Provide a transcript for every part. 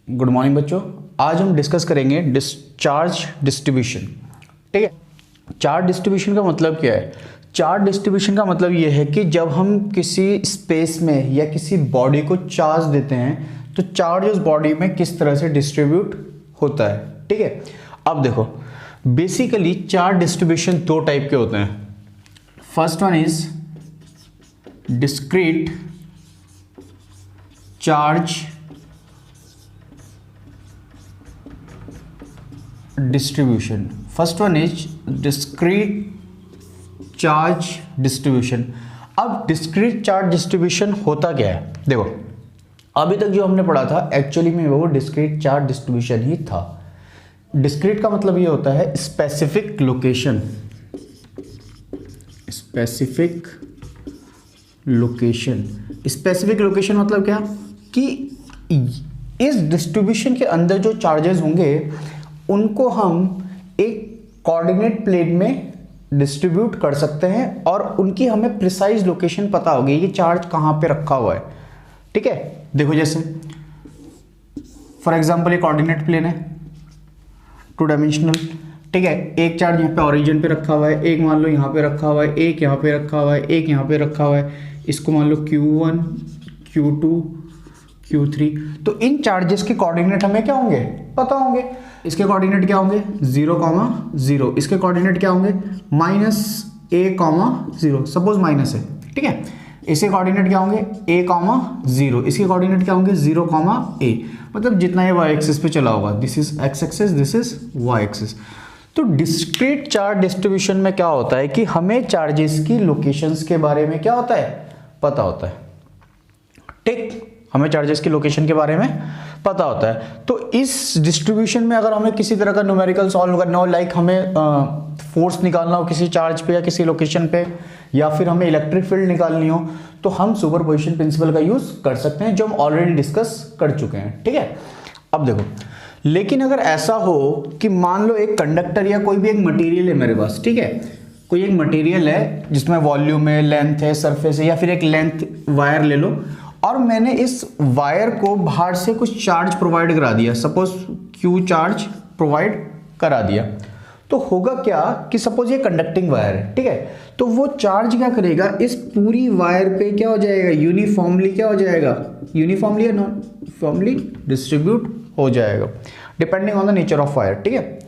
Good morning बच्चों। आज हम डिस्कस करेंगे चार्ज डिस्ट्रीब्यूशन। ठीक है, चार्ज डिस्ट्रीब्यूशन का मतलब क्या है? चार्ज डिस्ट्रीब्यूशन का मतलब ये है कि जब हम किसी स्पेस में या किसी बॉडी को चार्ज देते हैं तो चार्ज उस बॉडी में किस तरह से डिस्ट्रीब्यूट होता है। ठीक है, अब देखो बेसिकली चार्ज डिस्ट्रीब्यूशन दो टाइप के होते हैं। First one is discrete charge distribution. First one is discrete charge distribution. अब डिस्क्रीट चार्ज डिस्ट्रीब्यूशन होता क्या है? देखो अभी तक जो हमने पढ़ा था एक्चुअली में वो डिस्क्रीट चार्ज डिस्ट्रीब्यूशन ही था। डिस्क्रीट का मतलब ये होता है specific location. Specific location, specific location मतलब क्या कि इस डिस्ट्रीब्यूशन के अंदर जो चार्जेस होंगे उनको हम एक कोऑर्डिनेट प्लेन में डिस्ट्रीब्यूट कर सकते हैं और उनकी हमें प्रिसाइज लोकेशन पता होगी ये चार्ज कहां पे रखा हुआ है। ठीक है, देखो जैसे फॉर एग्जांपल ये कोऑर्डिनेट प्लेन है, टू डायमेंशनल। ठीक है, एक चार्ज यहाँ पे ओरिजिन पे रखा हुआ है, एक मान लो यहाँ पे रखा हुआ है, एक यहाँ पे रखा हुआ है, एक यहाँ पे रखा हुआ है। इसको मान लो Q1, Q2, Q3। तो इन चार्जेस के कोऑर्डिनेट हमें क्या होंगे? पता होंगे। इसके कोऑर्डिनेट क्या होंगे? 0,0। इसके कोऑर्डिनेट क्या होंगे? -a,0। सपोज माइनस है, ठीक है। इसके कोऑर्डिनेट क्या होंगे? a,0। इसके कोऑर्डिनेट क्या होंगे? 0,a। मतलब जितना ये y एक्सिस पे चला होगा, this is x axis, this is y axis. तो डिस्क्रीट चार्ज डिस्ट्रीब्यूशन में क्या होता है कि हमें चार्जेस की लोकेशंस के बारे में क्या होता है? पता होता है। ठीक, हमें चार्जेस की लोकेशन के बारे में पता होता है। तो इस डिस्ट्रीब्यूशन में अगर हमें किसी तरह का न्यूमेरिकल सॉल्व करना हो, लाइक हमें फोर्स निकालना हो किसी चार्ज पे या किसी लोकेशन पे, या फिर हमें इलेक्ट्रिक फील्ड निकालनी हो, तो हम सुपरपोजिशन प्रिंसिपल का यूज कर सकते हैं जो हम ऑलरेडी डिस्कस कर चुके हैं। ठीक है, अब देखो लेकिन अगर ऐसा हो कि मान लो एक कंडक्टर या कोई भी एक मटेरियल है मेरे पास, ठीक है, कोई एक मटेरियल है जिसमें वॉल्यूम है, लेंथ है, सरफेस है, या फिर एक लेंथ वायर ले लो और मैंने इस वायर को बाहर से कुछ चार्ज प्रोवाइड करा दिया, सपोज Q चार्ज प्रोवाइड करा दिया, तो होगा क्या कि सपोज ये कंडक्टिंग वायर है, ठीक है, तो वो चार्ज क्या करेगा? इस पूरी वायर पे क्या हो जाएगा? यूनिफॉर्मली क्या हो जाएगा? यूनिफॉर्मली या नॉन फॉर्मली डिस्ट्रीब्यूट हो जाएगा depending on the nature of wire. ठीक है,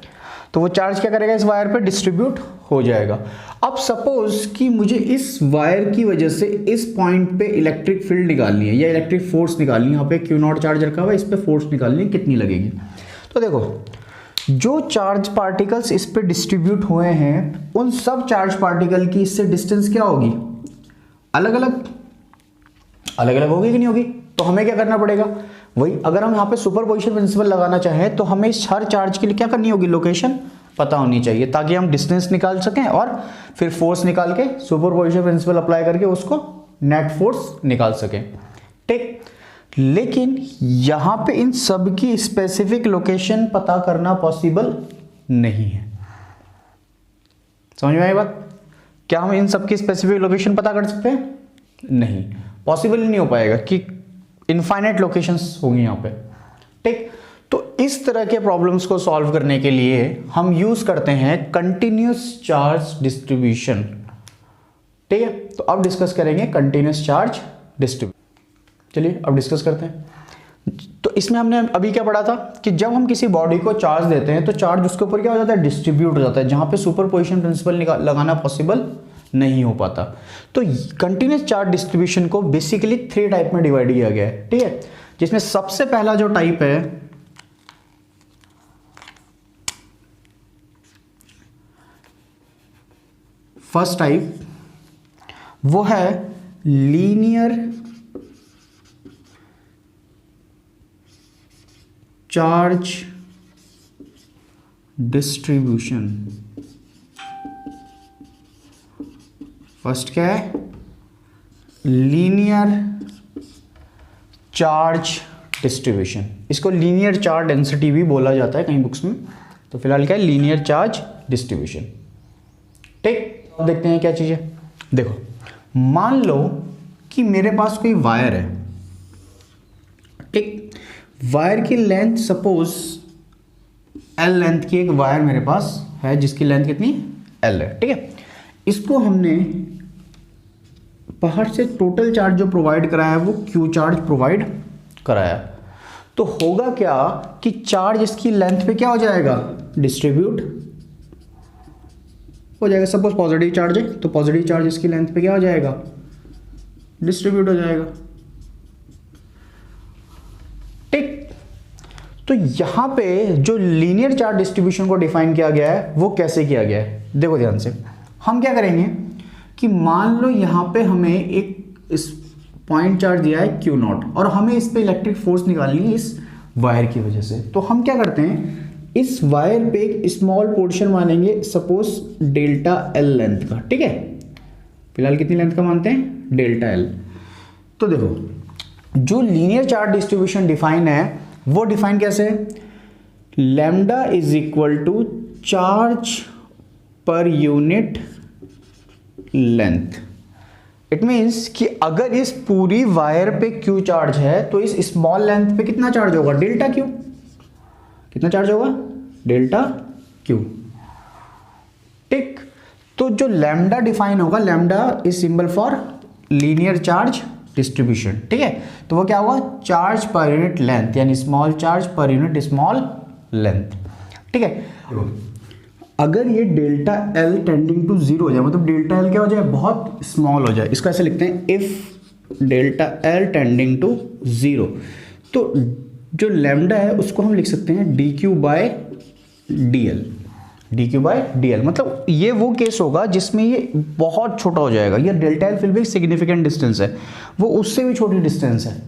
तो वो चार्ज क्या करेगा? इस वायर पे डिस्ट्रीब्यूट हो जाएगा। अब सपोज कि मुझे इस वायर की वजह से इस पॉइंट पे इलेक्ट्रिक फील्ड निकालनी है या इलेक्ट्रिक फोर्स निकालनी है। यहाँ पे Q0 चार्ज रखा हुआ है, इस पे फोर्स निकालनी है, कितनी लगेगी? तो देखो जो चार्ज पार्टिकल्स इस पे डिस्ट्रीब्यूट हुए हैं उन सब चार्ज पार्टिकल की इससे डिस्टेंस क्या होगी? अलग अलग होगी कि नहीं होगी? तो हमें क्या करना पड़ेगा? वही, अगर हम यहाँ पे सुपरपोजिशन प्रिंसिपल लगाना चाहें तो हमें इस हर चार्ज के लिए क्या करनी होगी? लोकेशन पता होनी चाहिए, ताकि हम डिस्टेंस निकाल सकें और फिर फोर्स निकाल के सुपरपोजिशन प्रिंसिपल अप्लाई करके उसको नेट फोर्स निकाल सकें। ठीक, लेकिन यहां पे इन सब की स्पेसिफिक लोकेशन पता करना पॉसिबल नहीं है। समझ में आई बात? क्या हम इन सब की स्पेसिफिक लोकेशन पता कर सकते हैं? नहीं, पॉसिबल नहीं हो पाएगा कि इनफाइनाइट लोकेशंस होंगी यहां पे। ठीक, तो इस तरह के प्रॉब्लम्स को सॉल्व करने के लिए हम यूज करते हैं कंटिन्यूअस चार्ज डिस्ट्रीब्यूशन। ठीक है, तो अब डिस्कस करेंगे कंटिन्यूअस चार्ज डिस्ट्रीब्यूशन। चलिए अब डिस्कस करते हैं। तो इसमें हमने अभी क्या पढ़ा था कि जब हम किसी बॉडी को चार्ज देते हैं तो चार्ज उसके ऊपर क्या हो जाता है? डिस्ट्रीब्यूट हो जाता है, जहां पे सुपरपोजिशन प्रिंसिपल लगाना पॉसिबल नहीं हो पाता। तो कंटिन्यूअस चार्ज डिस्ट्रीब्यूशन को बेसिकली 3 टाइप में डिवाइड किया गया है। ठीक है, जिसमें सबसे पहला जो टाइप है फर्स्ट टाइप, वो है लीनियर चार्ज डिस्ट्रीब्यूशन। फर्स्ट क्या है? Linear charge distribution. इसको लीनियर चार्ज डेंसिटी भी बोला जाता है कई बुक्स में। तो फिलहाल क्या है? Linear charge distribution. ठीक, अब देखते हैं क्या चीज है। देखो मान लो कि मेरे पास कोई वायर है, ठीक, वायर की लेंथ, सपोज एल लेंथ की एक वायर मेरे पास है जिसकी लेंथ कितनी एल है, ठीक है। इसको हमने बाहर से टोटल चार्ज जो प्रोवाइड कराया है वो क्यू चार्ज प्रोवाइड कराया, तो होगा क्या कि चार्ज इसकी लेंथ पे क्या हो जाएगा, डिस्ट्रीब्यूट हो जाएगा। सपोज पॉजिटिव चार्ज है तो पॉजिटिव चार्ज इसकी लेंथ पे क्या हो जाएगा, डिस्ट्रीब्यूट हो जाएगा, ठीक। तो यहां पे जो लीनियर चार्ज डिस्ट्रीब्यूशन को डिफाइन किया गया है वो कैसे किया गया है, देखो ध्यान से। हम क्या करेंगे कि मान लो यहां पे हमें एक इस पॉइंट चार्ज दिया है क्यू नॉट और हमें इस पे इलेक्ट्रिक फोर्स निकालनी है इस वायर की वजह से, तो हम क्या करते हैं, इस वायर पे एक स्मॉल पोर्शन मानेंगे, सपोज डेल्टा एल लेंथ का, ठीक है। फिलहाल कितनी लेंथ का मानते हैं, डेल्टा एल। तो देखो जो लीनियर चार्ज डिस्ट्रीब्यूशन डिफाइन है वो डिफाइन कैसे है, lambda is equal to charge per unit length. It means कि अगर इस पूरी वायर पे क्यू चार्ज है तो इस स्मॉल लेंथ पे कितना चार्ज होगा, डेल्टा क्यू। कितना चार्ज होगा, डेल्टा क्यू, ठीक। तो जो लैम्डा डिफाइन होगा, lambda is symbol for linear charge distribution, ठीक है। तो वो क्या होगा, चार्ज पर यूनिट लेंथ, यानी small charge per unit small length, ठीक है। अगर ये delta L tending to zero हो जाए, मतलब डेल्टा एल क्या हो जाए, बहुत स्मॉल हो जाए, इसको ऐसे लिखते हैं, if delta L tending to zero, तो जो लैम्डा है उसको हम लिख सकते हैं D Q by D L, D Q by D L. मतलब ये वो केस होगा जिसमें ये बहुत छोटा हो जाएगा, ये डेल्टा एल फिर भी सिग्निफिकेंट डिस्टेंस है, वो उससे भी छोटी डिस्टेंस है,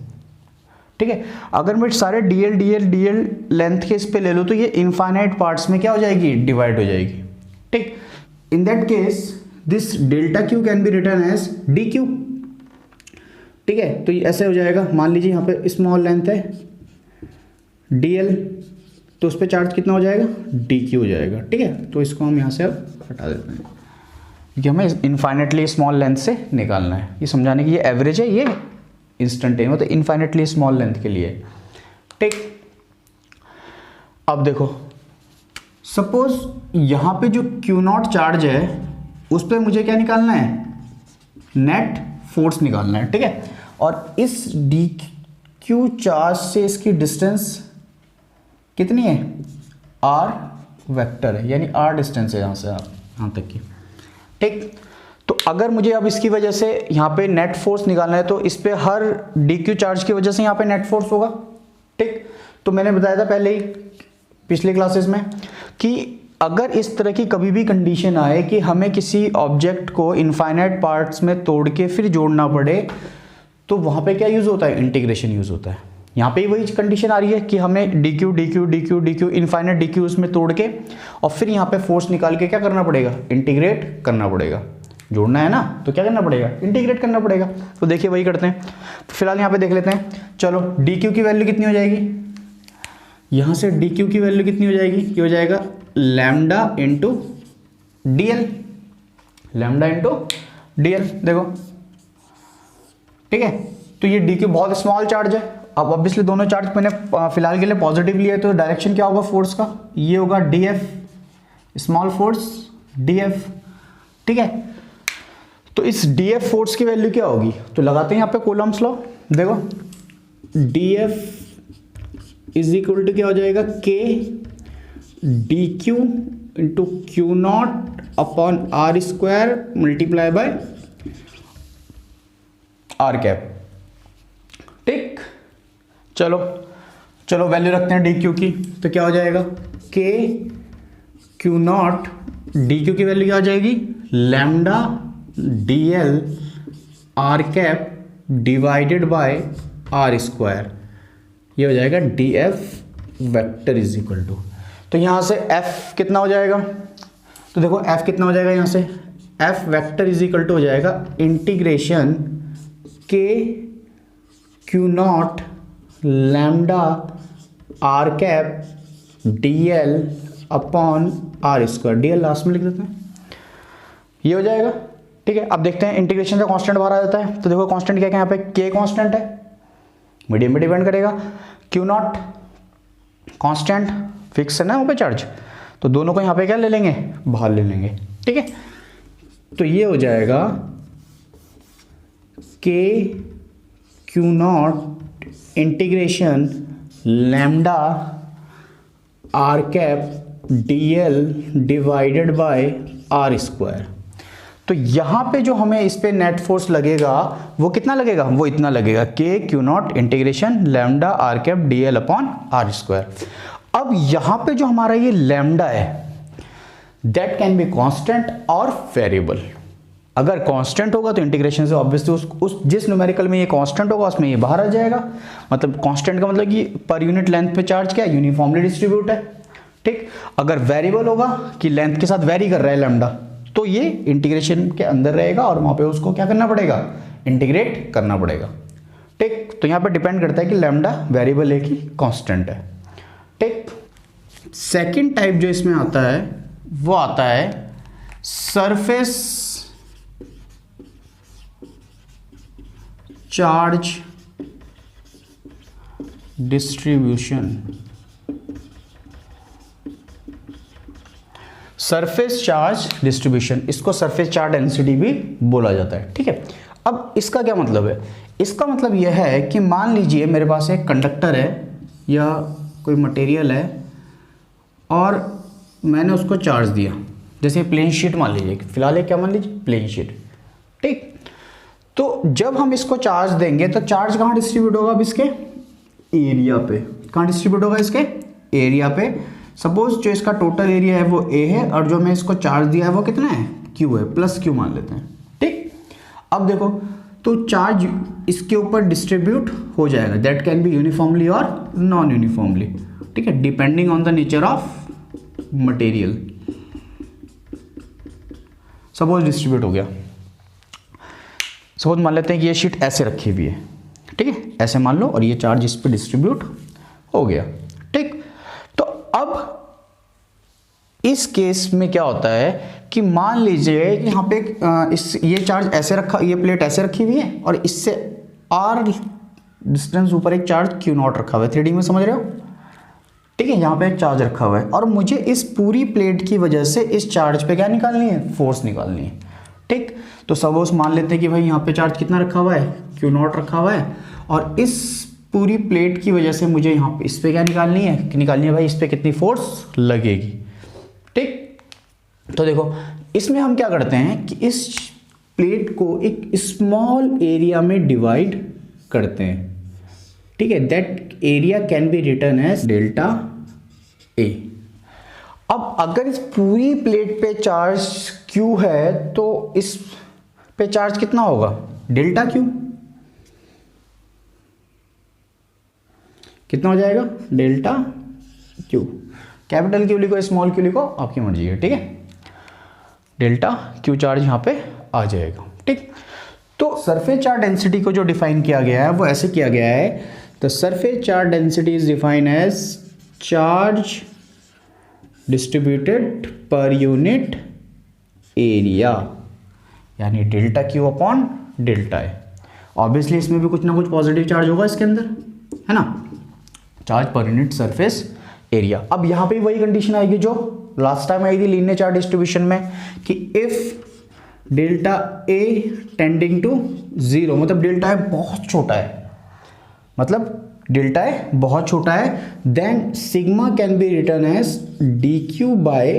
ठीक है। अगर मैं सारे डी एल लेंथ के इस पे ले लो तो ये इनफाइनाइट पार्ट्स में क्या हो जाएगी, डिवाइड हो जाएगी, ठीक। In that case this delta Q can be written as D Q, ठीक है। तो ये ऐसे हो जाएगा, मान लीजिए यहाँ पे स्मॉल लेंथ है डी एल, तो उस पर चार्ज कितना हो जाएगा, डी क्यू हो जाएगा, ठीक है। तो इसको हम यहाँ से अब हटा देते हैं क्योंकि हमें इनफाइनेटली स्मॉल लेंथ से निकालना है, ये समझाने की, ये एवरेज है, ये इंस्टेंटेनियस मतलब इनफाइनेटली स्मॉल लेंथ के लिए, ठीक। अब देखो सपोज यहां पे जो क्यू नॉट चार्ज है उस पर मुझे क्या निकालना है, नेट फोर्स निकालना है, ठीक है। और इस डी क्यू चार्ज से इसकी डिस्टेंस कितनी है, आर वेक्टर है, यानी आर डिस्टेंस है यहां से यहां तक की, ठीक। तो अगर मुझे अब इसकी वजह से यहाँ पे नेट फोर्स निकालना है तो इस पे हर डी क्यू चार्ज की वजह से यहाँ पे नेट फोर्स होगा, ठीक। तो मैंने बताया था पहले ही पिछले क्लासेस में कि अगर इस तरह की कभी भी कंडीशन आए कि हमें किसी ऑब्जेक्ट को इनफाइनाइट पार्ट्स में तोड़ के फिर जोड़ना पड़े, तो वहाँ पे क्या यूज़ होता है, इंटीग्रेशन यूज़ होता है। यहाँ पे वही कंडीशन आ रही है कि हमें D Q infinite D Q उसमें तोड़ के और फिर यहाँ पे फोर्स निकाल के क्या करना पड़ेगा, इंटीग्रेट करना पड़ेगा। जोड़ना है ना तो क्या करना पड़ेगा, इंटीग्रेट करना पड़ेगा। तो देखिए वही करते हैं। तो फिलहाल यहाँ पे देख लेते हैं, चलो डी क्यू की वैल्यू कितनी हो जाएगी, यहाँ से डी क्यू की वैल्यू कितनी हो जाएगी, ये हो जाएगा lambda into D L, lambda into D L, देखो, ठीक है। तो ये डी क्यू बहुत स्मॉल चार्ज है, अब ऑब्वियसली दोनों चार्ज मैंने फिलहाल के लिए पॉजिटिव लिया है, तो डायरेक्शन क्या होगा फोर्स का, ये होगा D F, small force D F, ठीक है। तो इस डी एफ फोर्स की वैल्यू क्या होगी, तो लगाते हैं यहाँ पे कूलम्ब्स लॉ, देखो D F is equal to क्या हो जाएगा, के D Q into Q not upon R square multiply by R cap, ठीक। चलो चलो वैल्यू रखते हैं डी क्यू की, तो क्या हो जाएगा, K Q naught, D Q की वैल्यू क्या हो जाएगी, lambda D L R cap divided by R square, ये हो जाएगा D F vector is equal to, तो यहाँ से एफ कितना हो जाएगा, तो देखो एफ कितना हो जाएगा, यहाँ से F vector is equal to हो जाएगा integration K Q naught lambda R cap D L upon R square, D L last में लिख देते हैं, ये हो जाएगा, ठीक है। अब देखते हैं इंटीग्रेशन का कांस्टेंट बाहर आ जाता है, तो देखो कांस्टेंट क्या है यहाँ पे, के कांस्टेंट है, मीडियम पे डिपेंड करेगा, क्यू नॉट कांस्टेंट फिक्स है ना वहाँ पे चार्ज, तो दोनों को यहाँ पे क्या ले लेंगे, बाहर ले लेंगे, ठीक है। तो ये हो जाएगा K Q not integration lambda R cap D L divided by R square. तो यहाँ पे जो हमें इस पे नेट फोर्स लगेगा वो कितना लगेगा, वो इतना लगेगा के Q not integration lambda R cap D L upon R square. अब यहाँ पे जो हमारा ये लैम्डा है दैट कैन बी कांस्टेंट और वेरिएबल। अगर कांस्टेंट होगा तो इंटीग्रेशन से ऑब्वियसली उस जिस न्यूमेरिकल में ये कांस्टेंट होगा उसमें ये बाहर आ जाएगा। मतलब कांस्टेंट का मतलब कि पर यूनिट लेंथ पे चार्ज क्या यूनिफॉर्मली डिस्ट्रीब्यूट है, ठीक। अगर वेरिएबल होगा कि लेंथ के साथ वेरी कर रहा है लैम्डा, तो ये इंटीग्रेशन के अंदर रहेगा और वहां पे उसको क्या करना पड़ेगा, इंटीग्रेट करना पड़ेगा, ठीक। तो यहाँ पे डिपेंड करता है कि लैम्डा वेरिएबल है कि कांस्टेंट है, ठीक। सेकंड टाइप जो इसमें आता है वो आता है surface charge distribution. Surface charge distribution, इसको सरफेस चार्ज डेंसिटी भी बोला जाता है, ठीक है। अब इसका क्या मतलब है, इसका मतलब यह है कि मान लीजिए मेरे पास एक कंडक्टर है या कोई मटेरियल है और मैंने उसको चार्ज दिया, जैसे प्लेन शीट मान लीजिए, फिलहाल क्या मान लीजिए, प्लेन शीट, ठीक। तो जब हम इसको चार्ज देंगे तो चार्ज कहाँ डिस्ट्रीब्यूट होगा, अब इसके एरिया पे। कहाँ डिस्ट्रीब्यूट होगा, इसके एरिया पे। सपोज जो इसका टोटल एरिया है वो ए है और जो मैं इसको चार्ज दिया है वो कितना है, क्यू है, प्लस क्यू मान लेते हैं, ठीक। अब देखो तो चार्ज इसके ऊपर डिस्ट्रीब्यूट हो जाएगा, दैट कैन बी यूनिफॉर्मली और नॉन यूनिफॉर्मली, ठीक है, depending on the nature of material. Suppose distribute हो गया, सपोज मान लेते हैं कि ये शीट ऐसे रखी हुई है, ठीक है, ऐसे मान लो, और ये चार्ज इस पे डिस्ट्रीब्यूट हो गया, ठीक। तो अब इस केस में क्या होता है कि मान लीजिए कि यहाँ पे ये चार्ज ऐसे रखा, ये प्लेट ऐसे रखी हुई है और इससे आर डिस्टेंस ऊपर एक चार्ज क्यू नॉट रखा हुआ है, 3D में समझ रहे हो, ठीक है। यहाँ पे एक चार्ज रखा हुआ है और मुझे इस पूरी प्लेट की वजह से इस चार्ज पे क्या निकालनी है, फोर्स निकालनी है, ठीक। तो सपोज मान लेते हैं कि भाई यहाँ पे चार्ज कितना रखा हुआ है, क्यू नॉट रखा हुआ है, और इस पूरी प्लेट की वजह से मुझे यहाँ पे इस पे क्या निकालनी है भाई, इस पे कितनी फोर्स लगेगी, ठीक। तो देखो इसमें हम क्या करते हैं कि इस प्लेट को एक स्मॉल एरिया में डिवाइड करते हैं, ठीक है। That area can be written as delta A. अब अगर इस पूरी प्लेट पे चार्ज Q है तो इस पे चार्ज कितना होगा, डेल्टा Q, कितना हो जाएगा, डेल्टा Q। कैपिटल Q लिखो, स्मॉल Q लिखो, आपकी मर्जी है, ठीक है। डेल्टा Q चार्ज यहां पे आ जाएगा, ठीक। तो सरफेस चार्ज डेंसिटी को जो डिफाइन किया गया है वो ऐसे किया गया है, the surface charge density is defined as charge distributed per unit area, यानी delta Q upon delta A. Obviously इसमें भी कुछ ना कुछ पॉजिटिव चार्ज होगा इसके अंदर, है ना, charge per unit surface area. अब यहाँ पे वही कंडीशन आएगी जो लास्ट टाइम आई थी लीनियर चार्ज डिस्ट्रीब्यूशन में, कि if delta A tending to 0, मतलब डेल्टा ए बहुत छोटा है, मतलब डेल्टा ए बहुत छोटा है, then sigma can be written as D Q by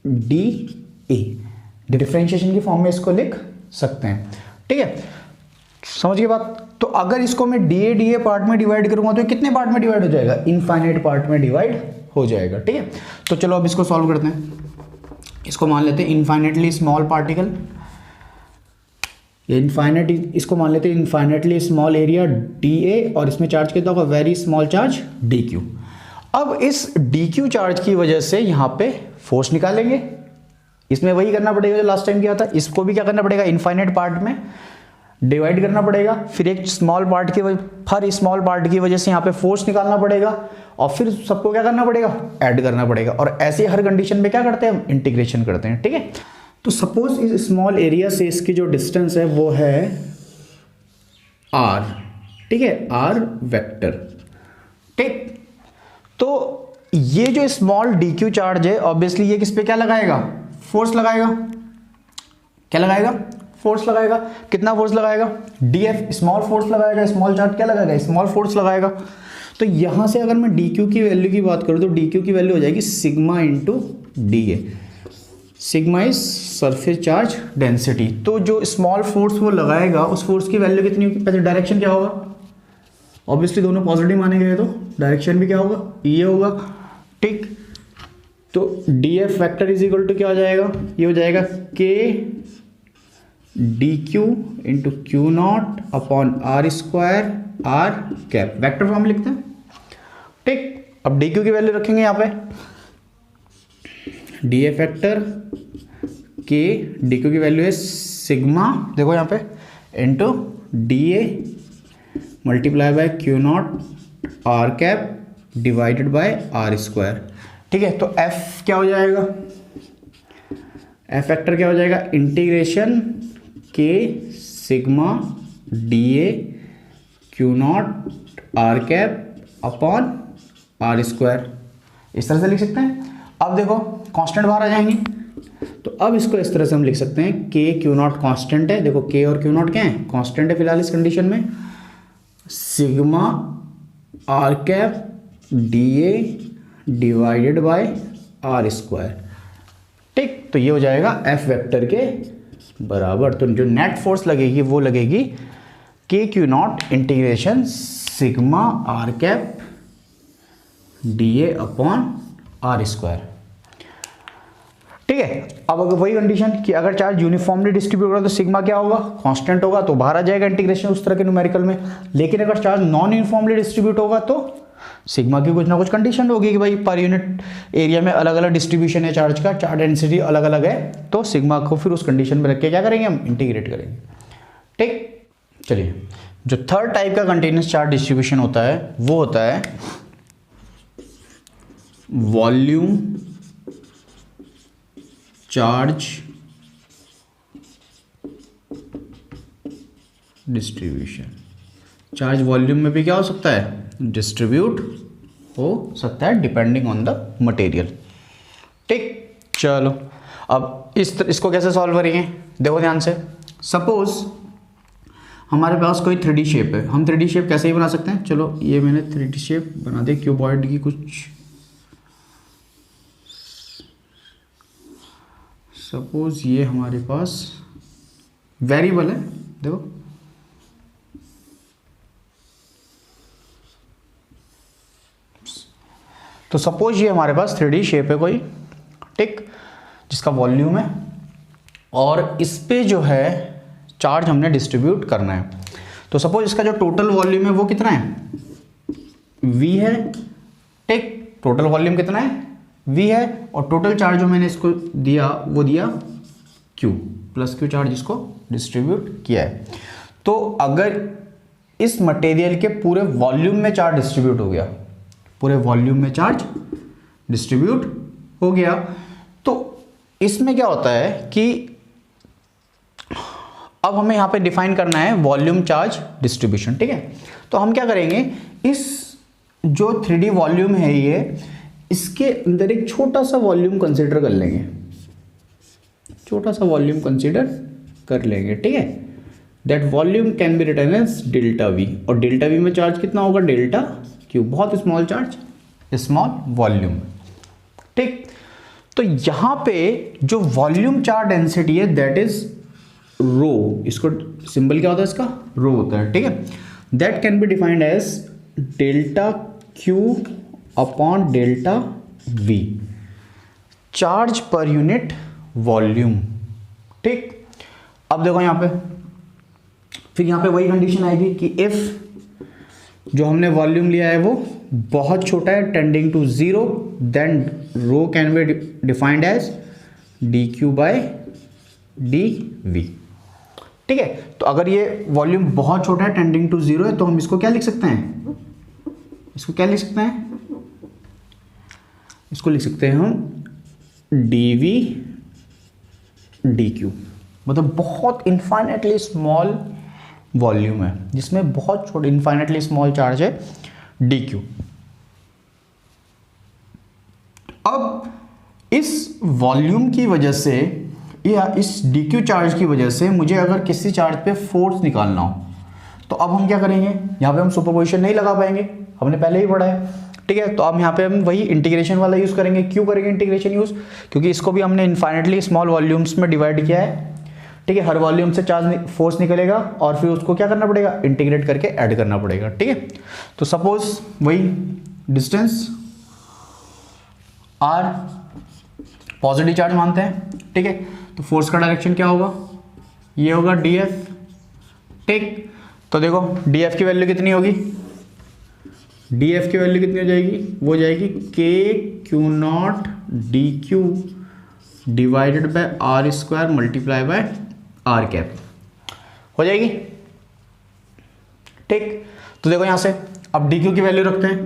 D A. Differentiation की फॉर्म में इसको लिख सकते हैं, ठीक है, समझ गए बात। तो अगर इसको मैं डी ए पार्ट में डिवाइड करूंगा तो कितने पार्ट में डिवाइड हो जाएगा, इनफाइनाइट पार्ट में डिवाइड हो जाएगा, ठीक है। तो चलो अब इसको सॉल्व करते हैं। इसको मान लेते हैं इनफाइनाइटली स्मॉल पार्टिकल, इनफाइनाइट, इसको मान लेते हैं infinitely small area D A, और इसमें चार्ज कितना होगा, very small charge D Q. अब इस डी क्यू चार्ज की वजह से यहाँ पे फोर्स निकालेंगे, इसमें वही करना पड़ेगा जो लास्ट टाइम किया था, इसको भी क्या करना पड़ेगा, इनफाइनाइट पार्ट में डिवाइड करना पड़ेगा, फिर एक स्मॉल पार्ट की हर स्मॉल पार्ट की वजह से यहाँ पे फोर्स निकालना पड़ेगा, और फिर सबको क्या करना पड़ेगा, ऐड करना पड़ेगा, और ऐसे हर कंडीशन में क्या करते हैं, हम इंटीग्रेशन करते हैं, ठीक है। तो सपोज इस स्मॉल एरिया से इसकी जो डिस्टेंस है वो है r, ठीक है, r वेक्टर, ठीक। तो ये जो स्मॉल डी क्यू चार्ज है, ऑब्वियसली ये किस पे क्या लगाएगा, फोर्स लगाएगा। क्या लगाएगा, फोर्स लगाएगा। कितना फोर्स लगाएगा, डीएफ, स्मॉल फोर्स लगाएगा। स्मॉल चार्ज क्या लगाएगा, स्मॉल फोर्स लगाएगा। तो यहां से अगर मैं डी क्यू की वैल्यू की बात करूं तो डी क्यू की वैल्यू हो जाएगी sigma into D A. Sigma is surface charge density. तो जो स्मॉल फोर्स वो लगाएगा उस फोर्स की वैल्यू कितनी होगी, पहले डायरेक्शन क्या होगा, ऑब्वियसली दोनों पॉजिटिव माने गए तो डायरेक्शन भी क्या होगा, ये होगा। ठीक, तो D F vector is equal to क्या हो जाएगा, ये हो जाएगा के D Q into Q not upon R square R cap, vector form लिखते हैं। ठीक, अब डी क्यू की वैल्यू रखेंगे यहाँ पे, डी ए फैक्टर के डी क्यू की वैल्यू है सिग्मा, देखो यहाँ पे, into D A multiply by Q not R cap divided by R square. ठीक है, तो एफ क्या हो जाएगा, एफ फैक्टर क्या हो जाएगा, इंटीग्रेशन के sigma D A Q not R cap upon R square, इस तरह से लिख सकते हैं। अब देखो कांस्टेंट बाहर आ जाएंगे, तो अब इसको इस तरह से हम लिख सकते हैं, के क्यू नॉट कांस्टेंट है, देखो के और क्यू नॉट क्या है, कांस्टेंट है फिलहाल इस कंडीशन में, sigma R cap D A divided by R square. ठीक, तो ये हो जाएगा एफ वेक्टर के बराबर। तो जो नेट फोर्स लगेगी वो लगेगी के Q not integration sigma R cap D A upon R square. ठीक है, अब अगर वही कंडीशन कि अगर चार्ज यूनिफॉर्मली डिस्ट्रीब्यूट होगा तो सिग्मा क्या होगा, कांस्टेंट होगा, तो बाहर आ जाएगा इंटीग्रेशन उस तरह के न्यूमेरिकल में। लेकिन अगर चार्ज नॉन यूनिफॉर्मली डिस्ट्रीब्यूट होगा तो सिग्मा की कुछ ना कुछ कंडीशन होगी कि भाई पर यूनिट एरिया में अलग अलग डिस्ट्रीब्यूशन है चार्ज का, चार्ज डेंसिटी अलग अलग है, तो सिग्मा को फिर उस कंडीशन में रख के क्या करेंगे, हम इंटीग्रेट करेंगे। ठीक, चलिए, जो थर्ड टाइप का कंटिन्यूअस चार्ज डिस्ट्रीब्यूशन होता है वो होता है volume charge distribution. Charge volume में भी क्या हो सकता है, डिस्ट्रीब्यूट हो सकता है डिपेंडिंग ऑन द मटेरियल। ठीक, चलो अब इसको कैसे सॉल्व करेंगे, देखो ध्यान से। सपोज हमारे पास कोई 3D शेप है, हम 3D शेप कैसे ही बना सकते हैं, चलो ये मैंने 3D शेप बना दी क्यूबॉइड की कुछ। सपोज ये हमारे पास वेरिएबल है, देखो तो सपोज ये हमारे पास 3D शेप है कोई, ठीक, जिसका वॉल्यूम है और इस पे जो है चार्ज हमने डिस्ट्रीब्यूट करना है। तो सपोज इसका जो टोटल वॉल्यूम है वो कितना है, V है। ठीक, टोटल वॉल्यूम कितना है, V है, और टोटल चार्ज जो मैंने इसको दिया वो दिया Q, प्लस Q चार्ज इसको डिस्ट्रीब्यूट किया है। तो अगर इस मटेरियल के पूरे वॉल्यूम में चार्ज डिस्ट्रीब्यूट हो गया, पूरे वॉल्यूम में चार्ज डिस्ट्रीब्यूट हो गया, तो इसमें क्या होता है कि अब हमें यहां पे डिफाइन करना है वॉल्यूम चार्ज डिस्ट्रीब्यूशन। ठीक है, तो हम क्या करेंगे, इस जो 3D वॉल्यूम है ये, इसके अंदर एक छोटा सा वॉल्यूम कंसीडर कर लेंगे, छोटा सा वॉल्यूम कंसीडर कर लेंगे। ठीक है, that volume can be written as delta V, और डेल्टा वी में चार्ज कितना होगा, डेल्टा क्यू, बहुत स्मॉल चार्ज, स्मॉल वॉल्यूम। ठीक, तो यहां पे जो वॉल्यूम चार्ज डेंसिटी है दैट इज रो, इसको सिंबल क्या होता है इसका, रो होता है। ठीक है, that can be defined as delta Q upon delta V, charge per unit volume. ठीक, अब देखो यहां पे, फिर यहां पे वही कंडीशन आएगी कि इफ जो हमने वॉल्यूम लिया है वो बहुत छोटा है, tending to 0, then rho can be defined as D Q by D V. ठीक है, तो अगर ये वॉल्यूम बहुत छोटा है, टेंडिंग टू 0 है, तो हम इसको क्या लिख सकते हैं, इसको क्या लिख सकते हैं, इसको लिख सकते हैं हम डी वी डी क्यू, मतलब बहुत इनफाइनेटली स्मॉल वॉल्यूम है जिसमें बहुत छोटे इनफाइनेटली स्मॉल चार्ज है, डी क्यू। अब इस वॉल्यूम की वजह से या इस dq चार्ज की वजह से मुझे अगर किसी चार्ज पे फोर्स निकालना हो तो अब हम क्या करेंगे, यहाँ पे हम सुपरपोजिशन नहीं लगा पाएंगे, हमने पहले ही पढ़ा है, ठीक है। तो अब यहाँ पे हम वही इंटीग्रेशन वाला यूज करेंगे। क्यों करेंगे इंटीग्रेशन यूज, क्योंकि इसको भी हमने इनफाइनेटली स्मॉल वॉल्यूम्स में डिवाइड किया है, ठीक है। हर वॉल्यूम से चार्ज फोर्स निकलेगा और फिर उसको क्या करना पड़ेगा, इंटीग्रेट करके ऐड करना पड़ेगा, ठीक है। तो सपोज वही डिस्टेंस r पॉजिटिव चार्ज मानते हैं, ठीक है। तो फोर्स का डायरेक्शन क्या होगा, ये होगा df, ठीक। तो देखो df की वैल्यू कितनी होगी, df की वैल्यू कितनी हो जाएगी, वो हो जाएगी k q not dq divided by r square multiply bye r cap हो जाएगी, ठीक। तो देखो यहां से अब dq की वैल्यू रखते हैं,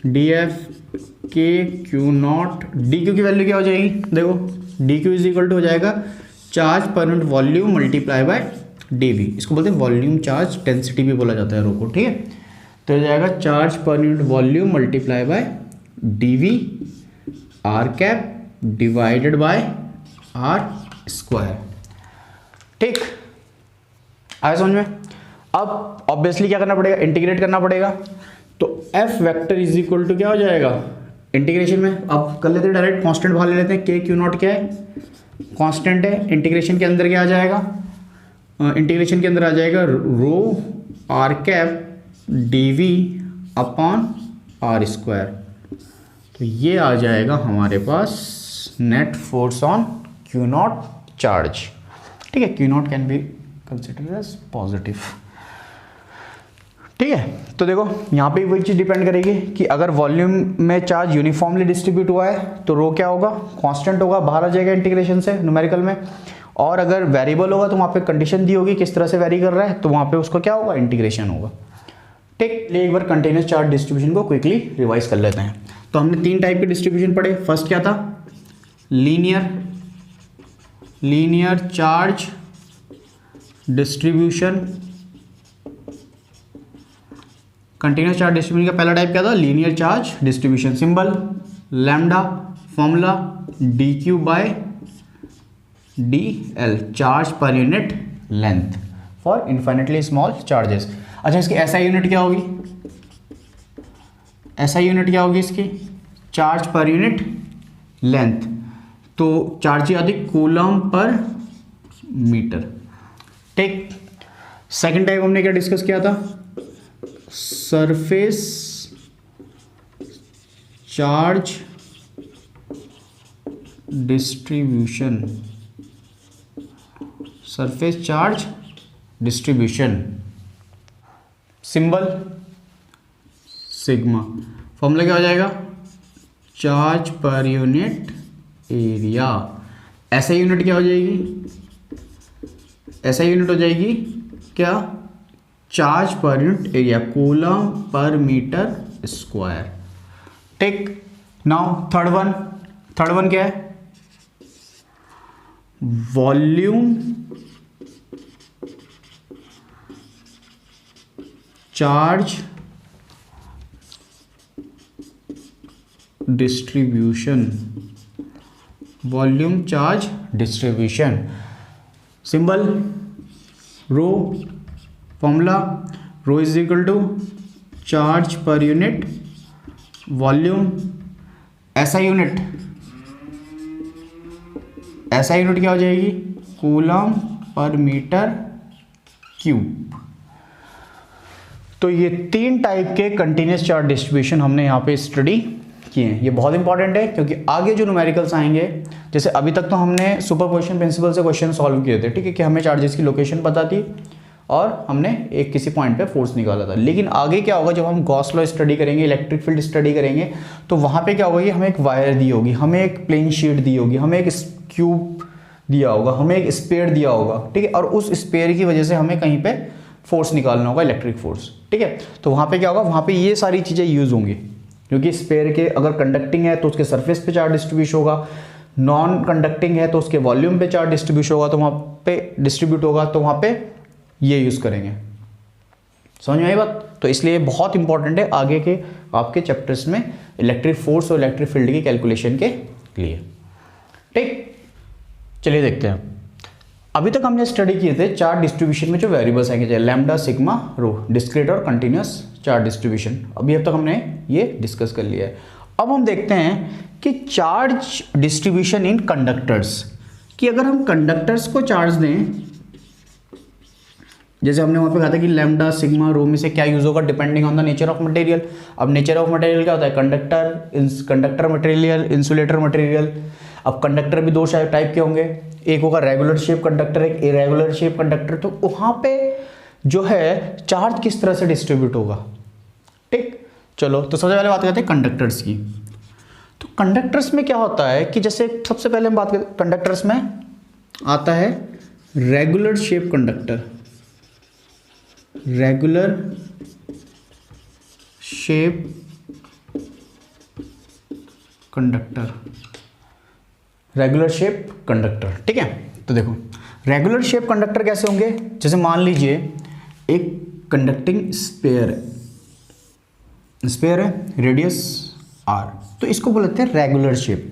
df k q not, dq की वैल्यू क्या हो जाएगी, देखो dq इज इक्वल टू हो जाएगा charge per unit volume multiply by dv, इसको बोलते हैं वॉल्यूम चार्ज डेंसिटी भी बोला जाता है रो को, ठीक है। तो हो जाएगा charge per unit volume multiply by dv r cap divided bye r square, ठीक। आया समझ में। अब ऑब्वियसली क्या करना पड़ेगा, इंटीग्रेट करना पड़ेगा। तो f vector is equal to क्या हो जाएगा इंटीग्रेशन में, अब कर लेते हैं डायरेक्ट, कांस्टेंट बाहर ले लेते हैं, k q नॉट क्या है, कांस्टेंट है। इंटीग्रेशन के अंदर क्या आ जाएगा, इंटीग्रेशन के अंदर आ जाएगा rho r cap dv upon r square. तो ये आ जाएगा हमारे पास net force on q not charge, ठीक है। q not can be considered as positive, ठीक है। तो देखो यहाँ पे वही चीज डिपेंड करेगी कि अगर वॉल्यूम में चार्ज यूनिफॉर्मली डिस्ट्रीब्यूट हुआ है तो रो क्या होगा, कांस्टेंट होगा, बाहर आ जाएगा इंटीग्रेशन से न्यूमेरिकल में। और अगर वेरिएबल होगा तो वहाँ पे कंडीशन दी होगी किस तरह से वेरी कर रहा है, तो वहाँ पे उसको क्या होगा, इंटीग्रेशन होगा, ठीक। एक बार कंटिन्यूस चार्ज डिस्ट्रीब्यूशन को क्विकली रिवाइज कर लेते हैं। तो हमने 3 टाइप के डिस्ट्रीब्यूशन पढ़े। फर्स्ट क्या था, linear charge distribution. Continuous charge distribution का पहला टाइप क्या था, linear charge distribution. Symbol lambda, formula dq by dl, charge per unit length for infinitely small charges. अच्छा इसकी SI यूनिट क्या होगी, SI यूनिट क्या होगी इसकी, चार्ज पर यूनिट लेंथ। तो चार्ज अधिक कूलम पर मीटर, ठीक। सेकंड टाइप हमने क्या डिस्कस किया था, surface charge distribution, surface charge distribution. Symbol sigma, formula क्या हो जाएगा, charge per unit area. SI unit क्या हो जाएगी, SI यूनिट हो जाएगी क्या, charge per unit area, coulomb per metre square, ठीक। नाउ थर्ड वन क्या है, volume charge distribution, volume charge distribution. Symbol rho, formula rho is equal to charge per unit volume. SI unit क्या हो जाएगी, coulomb per metre cube. तो ये 3 type के continuous charge distribution हमने यहाँ पे स्टडी किए हैं। ये बहुत इंपॉर्टेंट है क्योंकि आगे जो न्यूमेरिकल्स आएंगे, जैसे अभी तक तो हमने सुपरपोजिशन प्रिंसिपल से क्वेश्चन सॉल्व किए थे, ठीक है, कि हमें चार्जेस की लोकेशन पता थी और हमने एक किसी पॉइंट पे फोर्स निकाला था। लेकिन आगे क्या होगा, जब हम गॉस लॉ स्टडी करेंगे, इलेक्ट्रिक फील्ड स्टडी करेंगे, तो वहाँ पे क्या होगा कि हमें एक वायर दी होगी, हमें एक प्लेन शीट दी होगी, हमें एक क्यूब दिया होगा, हमें एक स्पेयर दिया होगा, ठीक है। और उस स्पेयर की वजह से हमें कहीं पे फोर्स निकालना होगा, इलेक्ट्रिक फोर्स, ठीक है। तो वहाँ पे क्या होगा, वहाँ पे ये सारी चीज़ें यूज होंगी, क्योंकि स्पेयर के अगर कंडक्टिंग है तो उसके सरफेस पे चार्ज डिस्ट्रीब्यूट होगा, नॉन कंडक्टिंग है तो उसके वॉल्यूम पे चार्ज डिस्ट्रीब्यूट होगा, तो वहाँ पे ये यूज़ करेंगे, समझ में आई बात? तो इसलिए बहुत इंपॉर्टेंट है आगे के आपके चैप्टर्स में इलेक्ट्रिक फोर्स और इलेक्ट्रिक फील्ड की कैलकुलेशन के लिए। ठीक, चलिए देखते हैं। अभी तक हमने स्टडी किए थे चार्ज डिस्ट्रीब्यूशन में जो वेरिएबल्स आएंगे, जैसे लैम्डा, सिग्मा, रो, डिस्क्रीट और कंटिन्यूअस चार्ज डिस्ट्रीब्यूशन। अभी अब तक हमने ये डिस्कस कर लिया है। अब हम देखते हैं कि चार्ज डिस्ट्रीब्यूशन इन कंडक्टर्स, कि अगर हम कंडक्टर्स को चार्ज दें, जैसे हमने वहाँ पे कहा था कि लैम्डा, सिग्मा, रो में से क्या यूज होगा depending on the nature of material. अब नेचर ऑफ मटेरियल क्या होता है? Conductor material, insulator material. अब कंडक्टर भी दो टाइप के होंगे, एक होगा रेगुलर शेप कंडक्टर, एक इरेगुलर शेप कंडक्टर। तो वहाँ पे जो है चार्ज किस तरह से डिस्ट्रीब्यूट होगा। ठीक, चलो तो सबसे पहले बात करते हैं कंडक्टर्स की। तो कंडक्टर्स में क्या होता है कि जैसे सबसे पहले हम बात करते हैं कंडक्टर्स में आता है regular shape conductor, regular shape conductor, regular shape conductor. ठीक है, तो देखो रेगुलर शेप कंडक्टर कैसे होंगे, जैसे मान लीजिए एक कंडक्टिंग स्फीयर है, रेडियस r, तो इसको बोलते हैं रेगुलर शेप।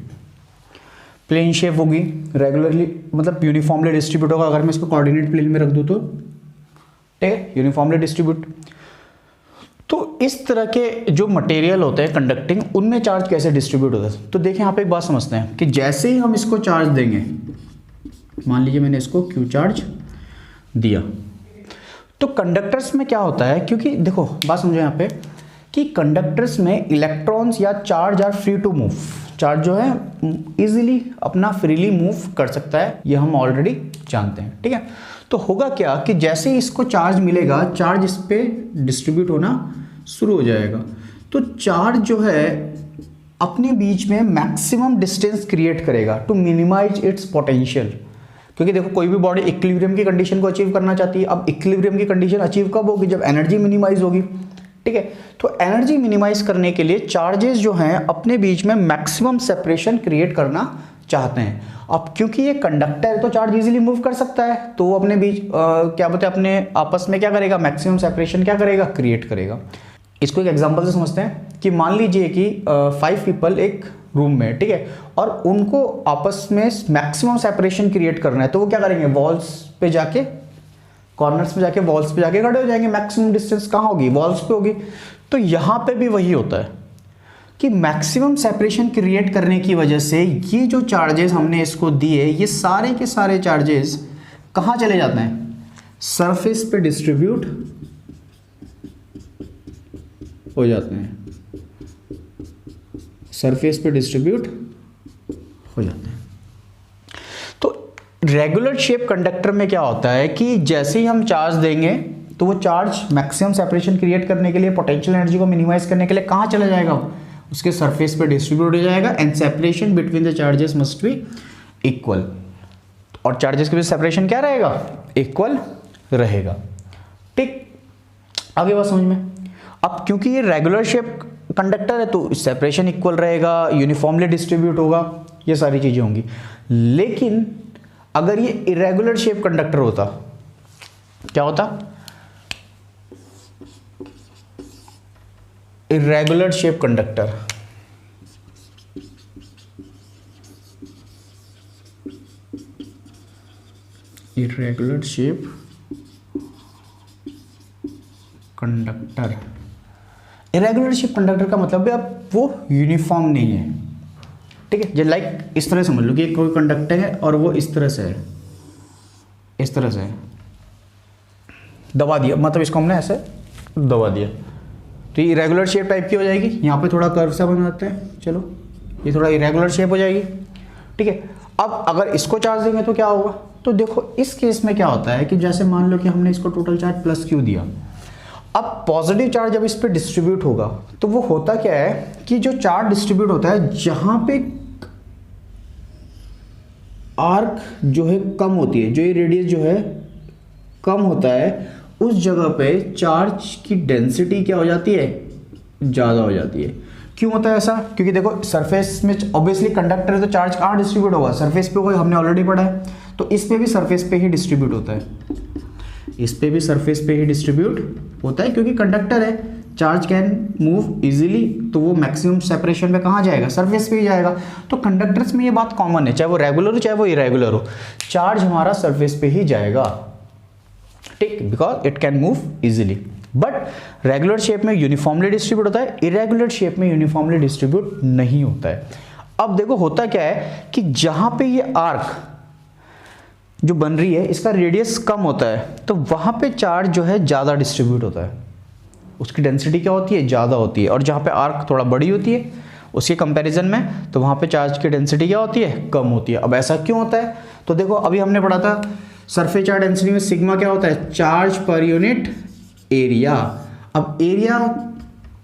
प्लेन शेप होगी, रेगुलरली मतलब यूनिफॉर्मली डिस्ट्रीब्यूट होगा। अगर मैं इसको कोऑर्डिनेट प्लेन में रख दूं तो ठीक है, यूनिफॉर्मली डिस्ट्रीब्यूट। तो इस तरह के जो मटेरियल होते हैं कंडक्टिंग, उनमें चार्ज कैसे डिस्ट्रीब्यूट होता है। तो देखिए यहाँ पे एक बात समझते हैं कि जैसे ही हम इसको चार्ज देंगे, मान लीजिए मैंने इसको क्यू चार्ज दिया, तो कंडक्टर्स में क्या होता है, क्योंकि देखो बात समझो यहाँ पे कि कंडक्टर्स में इलेक्ट्रॉन्स या charge are free to move. Charge जो है इजीली अपना फ्रीली मूव कर सकता है, ये हम ऑलरेडी जानते हैं। ठीक है, तो होगा क्या कि जैसे ही इसको चार्ज मिलेगा, चार्ज इस पे डिस्ट्रीब्यूट होना शुरू हो जाएगा। तो चार्ज जो है अपने बीच में मैक्सिमम डिस्टेंस क्रिएट करेगा टू मिनिमाइज इट्स पोटेंशियल। क्योंकि देखो कोई भी बॉडी इक्विलिब्रियम की कंडीशन को अचीव करना चाहती है। अब इक्विलिब्रियम की कंडीशन अचीव कब होगी? जब एनर्जी मिनिमाइज होगी। ठीक है, तो एनर्जी मिनिमाइज करने के लिए चार्जेस जो हैं अपने बीच में मैक्सिमम सेपरेशन क्रिएट करना चाहते हैं। अब क्योंकि ये कंडक्टर है तो चार्ज इजीली मूव कर सकता है, तो वो अपने बीच क्या बोलते हैं, अपने आपस में क्या करेगा, मैक्सिमम सेपरेशन क्या करेगा, क्रिएट करेगा। इसको एक एग्जांपल से समझते हैं कि मान लीजिए कि 5 पीपल एक रूम में, ठीक है, और उनको आपस में मैक्सिमम सेपरेशन क्रिएट करना है, तो वो क्या करेंगे, वॉल्स पे जाके, कॉर्नर्स में जाके, वॉल्स पे जाके खड़े हो जाएंगे। मैक्सिमम डिस्टेंस कहाँ होगी, वॉल्स पे होगी। तो यहाँ पे भी वही होता है कि मैक्सिमम सेपरेशन क्रिएट करने की वजह से ये जो चार्जेस हमने इसको दिए, ये सारे के सारे चार्जेस कहाँ चले जाते हैं, सरफेस पे डिस्ट्रीब्यूट हो जाते हैं, सरफेस पे डिस्ट्रीब्यूट हो जाते हैं। तो रेगुलर शेप कंडक्टर में क्या होता है कि जैसे ही हम चार्ज देंगे तो वो चार्ज मैक्सिमम सेपरेशन क्रिएट करने के लिए, पोटेंशियल एनर्जी को मिनिमाइज करने के लिए कहाँ चला जाएगा, उसके सरफेस पे डिस्ट्रीब्यूट हो जाएगा। And separation between the charges must be equal, और चार्जेस के बीच सेपरेशन क्या रहेगा, इक्वल रहेगा। ठीक, आगे बात समझ में। अब क्योंकि ये रेगुलर शेप कंडक्टर है तो सेपरेशन इक्वल रहेगा, यूनिफॉर्मली डिस्ट्रीब्यूट होगा, ये सारी चीजें होंगी। लेकिन अगर ये इरेगुलर शेप कंडक्टर होता, क्या होता, irregular shape conductor, irregular shape conductor, irregular shape conductor का मतलब है अब वो यूनिफॉर्म नहीं है। ठीक है, जो लाइक इस तरह समझ लो कि कोई कंडक्टर है और वो इस तरह से है, इस तरह से है, दबा दिया, मतलब इसको हमने ऐसे दबा दिया, तो ये इरेगुलर शेप टाइप की हो जाएगी। यहाँ पे थोड़ा कर्व सा बनाते हैं, चलो ये थोड़ा इरेगुलर शेप हो जाएगी। ठीक है, अब अगर इसको चार्ज देंगे तो क्या होगा, तो देखो इस केस में क्या होता है कि जैसे मान लो कि हमने इसको टोटल चार्ज प्लस क्यू दिया। अब पॉजिटिव चार्ज जब इस पे डिस्ट्रीब्यूट होगा तो वो होता क्या है कि जो चार्ज डिस्ट्रीब्यूट होता है, जहां पे आर्क जो है कम होती है, जो ये रेडियस जो है कम होता है, उस जगह पे चार्ज की डेंसिटी क्या हो जाती है, ज़्यादा हो जाती है। क्यों होता है ऐसा, क्योंकि देखो सरफेस में ऑब्वियसली कंडक्टर है तो चार्ज कहाँ डिस्ट्रीब्यूट होगा, सरफेस पे होगा, हमने ऑलरेडी पढ़ा है। तो इस पे भी सरफेस पे ही डिस्ट्रीब्यूट होता है, इस पे भी सरफेस पे ही डिस्ट्रीब्यूट होता है, क्योंकि कंडक्टर है, चार्ज कैन मूव इजीली, तो वो मैक्सिमम सेपरेशन में कहाँ जाएगा, सरफेस पे ही जाएगा। तो कंडक्टर्स में ये बात कॉमन है, चाहे वो रेगुलर हो चाहे वो इरेगुलर हो, चार्ज हमारा सरफेस पे ही जाएगा, ठीक, because it can move easily. But regular shape में यूनिफॉर्मली डिस्ट्रीब्यूट होता है, इरेगुलर शेप में यूनिफॉर्मली डिस्ट्रीब्यूट नहीं होता है। अब देखो होता क्या है कि जहां पे ये आर्क जो बन रही है इसका रेडियस कम होता है, तो वहां पे चार्ज जो है ज्यादा डिस्ट्रीब्यूट होता है, उसकी डेंसिटी क्या होती है, ज्यादा होती है। और जहां पे आर्क थोड़ा बड़ी होती है उसके कंपैरिजन में, तो वहां पे चार्ज की डेंसिटी क्या होती है, कम होती है। अब ऐसा क्यों होता है, तो देखो अभी हमने पढ़ा था सरफेस चार्ज डेंसिटी में सिग्मा क्या होता है, चार्ज पर यूनिट एरिया। अब एरिया,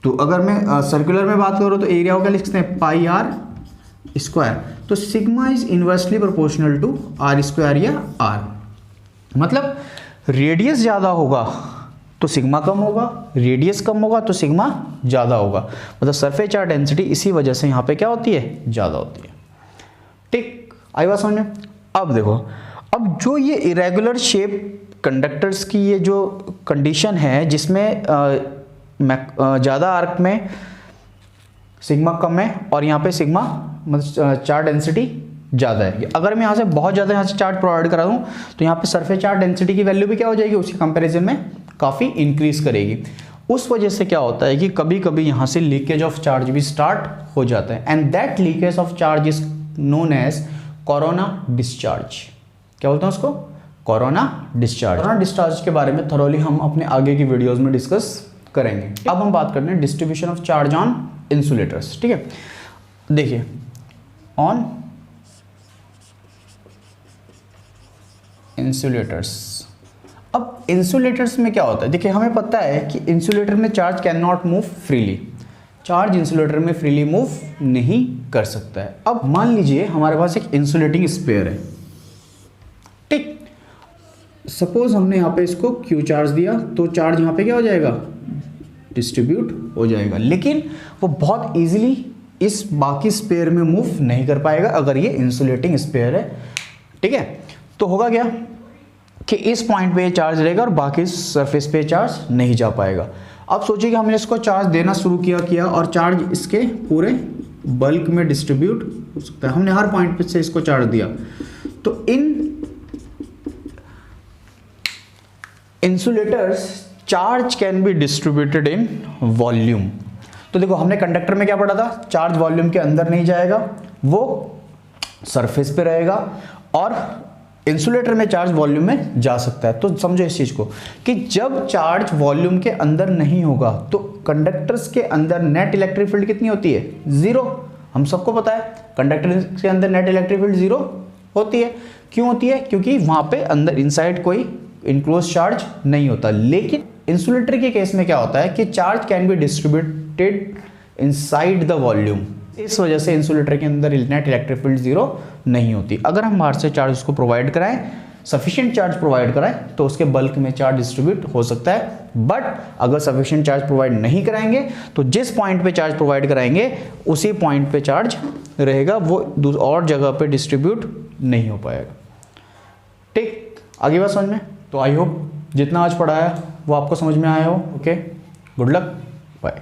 तो अगर मैं सर्कुलर में बात करूँ तो एरिया को क्या लिख सकते हैं, पाई आर स्क्वायर। तो sigma is inversely proportional to R square या आर, मतलब रेडियस ज़्यादा होगा तो सिग्मा कम होगा, रेडियस कम होगा तो सिग्मा ज़्यादा होगा, मतलब सरफेस चार्ज डेंसिटी इसी वजह से यहाँ पे क्या होती है, ज़्यादा होती है। ठीक, आई बात समझ में। अब देखो, अब जो ये इरेगुलर शेप कंडक्टर्स की ये जो कंडीशन है जिसमें ज़्यादा आर्क में सिग्मा कम है और यहाँ पे सिग्मा मतलब चार्ज डेंसिटी ज़्यादा है, अगर मैं यहाँ से बहुत ज़्यादा यहाँ से चार्ज प्रोवाइड करा दूँ तो यहाँ पे सरफेस चार्ज डेंसिटी की वैल्यू भी क्या हो जाएगी, उसके कंपैरिजन में काफ़ी इंक्रीज करेगी। उस वजह से क्या होता है कि कभी कभी यहाँ से लीकेज ऑफ चार्ज भी स्टार्ट हो जाता है, and that leakage of charge is known as corona discharge. क्या बोलते हैं उसको, कोरोना डिस्चार्ज। कोरोना डिस्चार्ज के बारे में थोरोली हम अपने आगे की वीडियोस में डिस्कस करेंगे। अब हम बात करते हैं distribution of charge on insulators. ठीक है, देखिए ऑन इंसुलेटर्स। अब इंसुलेटर्स में क्या होता है, देखिए हमें पता है कि इंसुलेटर में charge can not move freely, charge insulator में फ्रीली मूव नहीं कर सकता है। अब मान लीजिए हमारे पास एक इंसुलेटिंग स्पेयर है, ठीक, सपोज हमने यहाँ पे इसको क्यू चार्ज दिया तो चार्ज यहाँ पे क्या हो जाएगा, डिस्ट्रीब्यूट हो जाएगा, लेकिन वो बहुत इजीली इस बाकी स्पेयर में मूव नहीं कर पाएगा अगर ये इंसुलेटिंग स्पेयर है। ठीक है, तो होगा क्या कि इस पॉइंट पे चार्ज रहेगा और बाकी सरफेस पे चार्ज नहीं जा पाएगा। अब सोचिए कि हमने इसको चार्ज देना शुरू किया और चार्ज इसके पूरे बल्क में डिस्ट्रीब्यूट हो सकता है, हमने हर पॉइंट पे से इसको चार्ज दिया, तो in insulators charge can be distributed in volume. तो देखो हमने कंडक्टर में क्या पढ़ा था, चार्ज वॉल्यूम के अंदर नहीं जाएगा, वो सरफेस पे रहेगा, और इंसुलेटर में चार्ज वॉल्यूम में जा सकता है। तो समझो इस चीज को कि जब चार्ज वॉल्यूम के अंदर नहीं होगा तो कंडक्टर्स के अंदर नेट इलेक्ट्रिक फील्ड कितनी होती है, जीरो। हम सबको पता है कंडक्टर के अंदर नेट इलेक्ट्रिक फील्ड जीरो होती है। क्यों होती है, क्योंकि वहां पे अंदर इनसाइड कोई इनक्लोज चार्ज नहीं होता। लेकिन इंसुलेटर के केस में क्या होता है कि charge can be distributed inside the volume, इस वजह से इंसुलेटर के अंदर नेट इलेक्ट्रिक फील्ड जीरो नहीं होती। अगर हम बाहर से चार्ज उसको प्रोवाइड कराएं, सफिशिएंट चार्ज प्रोवाइड कराएं, तो उसके बल्क में चार्ज डिस्ट्रीब्यूट हो सकता है। बट अगर सफिशिएंट चार्ज प्रोवाइड नहीं कराएंगे तो जिस पॉइंट पे चार्ज प्रोवाइड कराएंगे उसी पॉइंट पे चार्ज रहेगा, वो और जगह पे डिस्ट्रीब्यूट नहीं हो पाएगा। ठीक, आगे बात समझ में। तो आई होप जितना आज पढ़ाया वो आपको समझ में आया हो। Okay, good luck, bye.